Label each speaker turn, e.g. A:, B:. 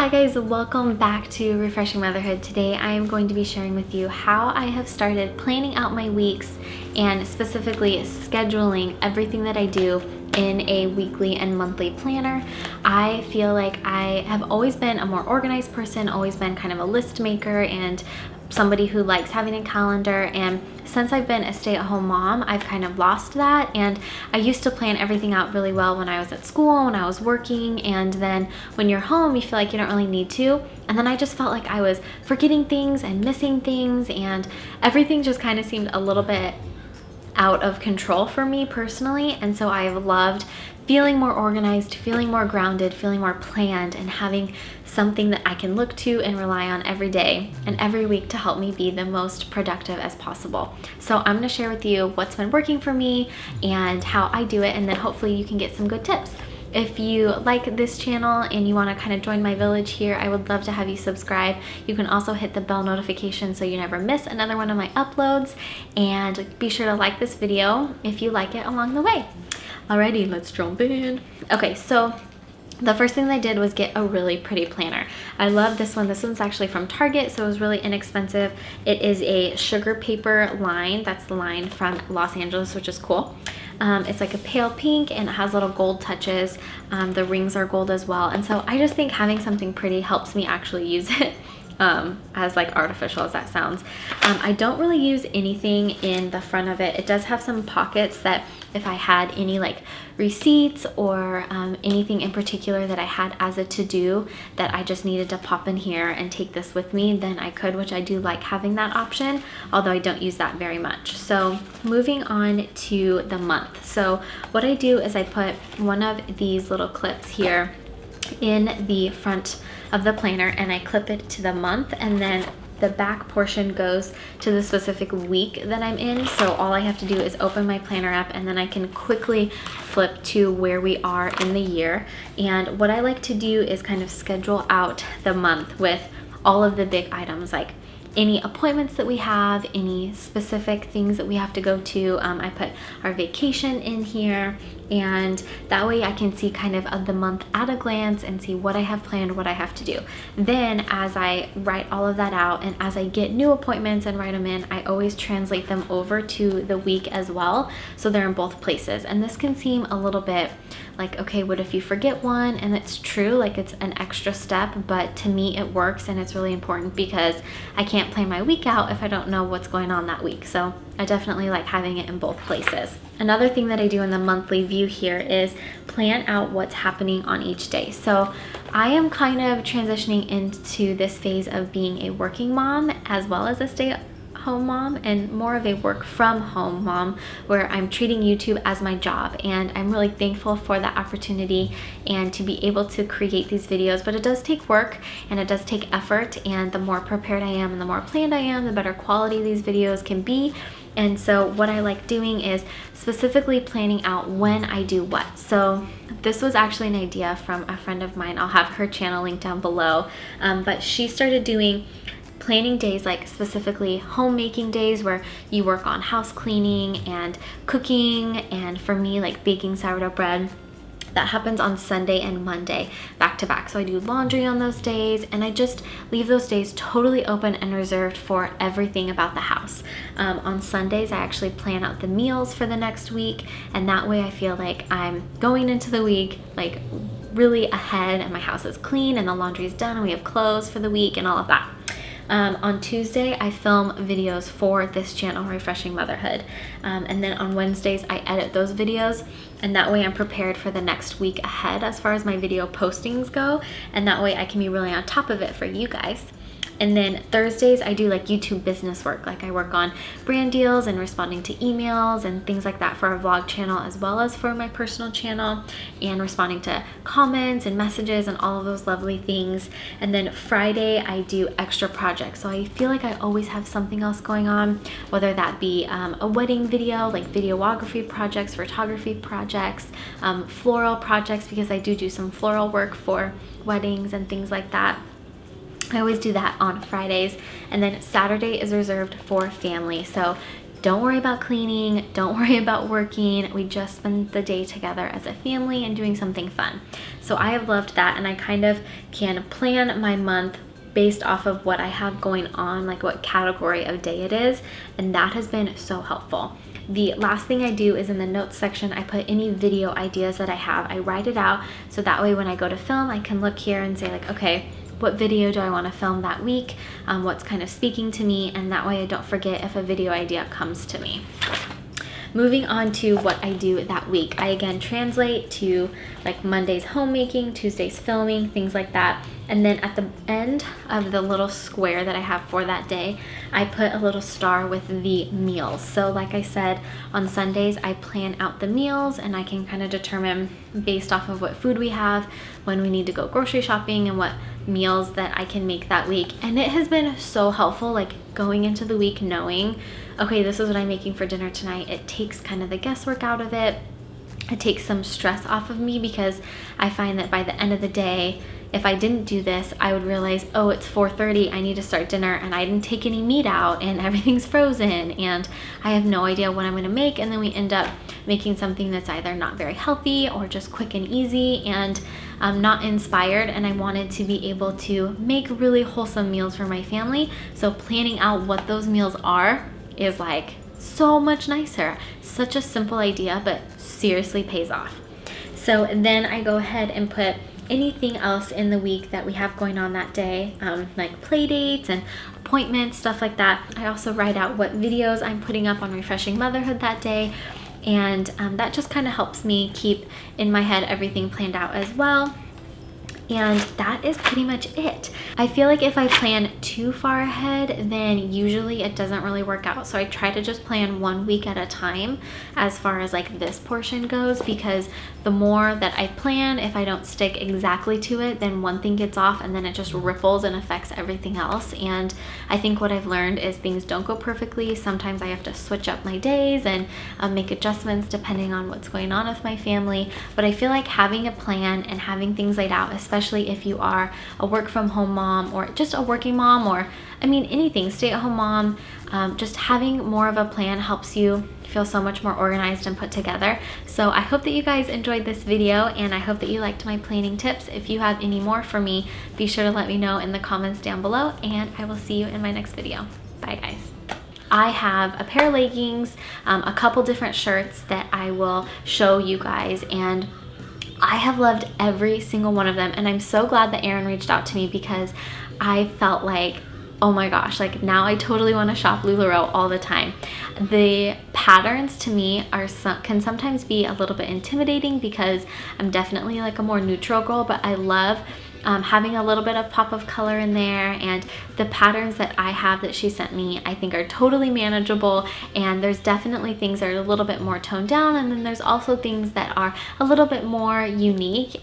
A: Hi guys, welcome back to Refreshing Motherhood. Today I am going to be sharing with you how I have started planning out my weeks and specifically scheduling everything that I do in a weekly and monthly planner. I feel like I have always been a more organized person, always been kind of a list maker and somebody who likes having a calendar, and since I've been a stay-at-home mom, I've kind of lost that. And I used to plan everything out really well when I was at school, when I was working, and then when you're home you feel like you don't really need to, and then I just felt like I was forgetting things and missing things, and everything just kind of seemed a little bit out of control for me personally. And so I have loved feeling more organized, feeling more grounded, feeling more planned, and having something that I can look to and rely on every day and every week to help me be the most productive as possible. So I'm going to share with you what's been working for me and how I do it, and then hopefully you can get some good tips. If you like this channel and you want to kind of join my village here, I would love to have you subscribe. You can also hit the bell notification so you never miss another one of my uploads, and be sure to like this video if you like it along the way. Alrighty, let's jump in. Okay, so the first thing that I did was get a really pretty planner. I love this one. This one's actually from Target, so it was really inexpensive. It is a sugar paper line. That's the line from Los Angeles, which is cool. It's like a pale pink and it has little gold touches. The rings are gold as well. And so I just think having something pretty helps me actually use it. As like artificial as that sounds. I don't really use anything in the front of it. It does have some pockets that if I had any like receipts or anything in particular that I had as a to-do that I just needed to pop in here and take this with me, then I could, which I do like having that option, although I don't use that very much. So moving on to the month. So what I do is I put one of these little clips here in the front of the planner and I clip it to the month, and then the back portion goes to the specific week that I'm in. So all I have to do is open my planner app and then I can quickly flip to where we are in the year. And what I like to do is kind of schedule out the month with all of the big items, like any appointments that we have, any specific things that we have to go to. I put our vacation in here, and that way I can see kind of the month at a glance and see what I have planned, what I have to do. Then as I write all of that out and as I get new appointments and write them in, I always translate them over to the week as well, so they're in both places. And this can seem a little bit like, okay, what if you forget one? And it's true, like it's an extra step, but to me it works, and it's really important because I can't plan my week out if I don't know what's going on that week. So I definitely like having it in both places. Another thing that I do in the monthly view here is plan out what's happening on each day. So I am kind of transitioning into this phase of being a working mom as well as a stay-at-home mom, and more of a work from home mom, where I'm treating YouTube as my job, and I'm really thankful for that opportunity and to be able to create these videos. But it does take work and it does take effort, and the more prepared I am and the more planned I am, the better quality these videos can be. And so what I like doing is specifically planning out when I do what. So this was actually an idea from a friend of mine. I'll have her channel linked down below, but she started doing planning days, like specifically homemaking days, where you work on house cleaning and cooking, and for me, like baking sourdough bread. That happens on Sunday and Monday back to back. So I do laundry on those days, and I just leave those days totally open and reserved for everything about the house. On Sundays, I actually plan out the meals for the next week, and that way I feel like I'm going into the week like really ahead, and my house is clean and the laundry is done and we have clothes for the week and all of that. On Tuesday, I film videos for this channel, Refreshing Motherhood. And then on Wednesdays, I edit those videos, and that way I'm prepared for the next week ahead as far as my video postings go, and that way I can be really on top of it for you guys. And then Thursdays, I do like YouTube business work. Like I work on brand deals and responding to emails and things like that for our vlog channel as well as for my personal channel, and responding to comments and messages and all of those lovely things. And then Friday, I do extra projects. So I feel like I always have something else going on, whether that be a wedding video, like videography projects, photography projects, floral projects, because I do some floral work for weddings and things like that. I always do that on Fridays. And then Saturday is reserved for family. So don't worry about cleaning, don't worry about working. We just spend the day together as a family and doing something fun. So I have loved that, and I kind of can plan my month based off of what I have going on, like what category of day it is, and that has been so helpful. The last thing I do is in the notes section, I put any video ideas that I have. I write it out so that way when I go to film, I can look here and say like, okay, what video do I want to film that week? What's kind of speaking to me? And that way I don't forget if a video idea comes to me. Moving on to what I do that week. I again translate to like Monday's homemaking, Tuesday's filming, things like that. And then at the end of the little square that I have for that day, I put a little star with the meals. So like I said, on Sundays, I plan out the meals and I can kind of determine based off of what food we have, when we need to go grocery shopping, and what meals that I can make that week. And it has been so helpful, like going into the week knowing, okay, this is what I'm making for dinner tonight. It takes kind of the guesswork out of it. It takes some stress off of me, because I find that by the end of the day, if I didn't do this, I would realize, oh, it's 4:30, I need to start dinner, and I didn't take any meat out, and everything's frozen, and I have no idea what I'm gonna make, and then we end up making something that's either not very healthy or just quick and easy, and I'm not inspired, and I wanted to be able to make really wholesome meals for my family. So planning out what those meals are is like so much nicer. Such a simple idea, but seriously pays off. So then I go ahead and put anything else in the week that we have going on that day, like play dates and appointments, stuff like that. I also write out what videos I'm putting up on Refreshing Motherhood that day, and that just kind of helps me keep in my head everything planned out as well. And that is pretty much it. I feel like if I plan too far ahead, then usually it doesn't really work out. So I try to just plan 1 week at a time as far as like this portion goes, because the more that I plan, if I don't stick exactly to it, then one thing gets off and then it just ripples and affects everything else. And I think what I've learned is things don't go perfectly. Sometimes I have to switch up my days and make adjustments depending on what's going on with my family. But I feel like having a plan and having things laid out, especially if you are a work from home mom or just a working mom, or I mean anything, stay-at-home mom, just having more of a plan helps you feel so much more organized and put together. So I hope that you guys enjoyed this video, and I hope that you liked my planning tips. If you have any more for me, be sure to let me know in the comments down below, and I will see you in my next video. Bye guys. I have a pair of leggings, a couple different shirts that I will show you guys, and I have loved every single one of them, and I'm so glad that Aaron reached out to me, because I felt like, oh my gosh, like now I totally want to shop LuLaRoe all the time. The patterns to me can sometimes be a little bit intimidating, because I'm definitely like a more neutral girl, but I love having a little bit of pop of color in there, and the patterns that I have that she sent me I think are totally manageable, and there's definitely things that are a little bit more toned down, and then there's also things that are a little bit more unique,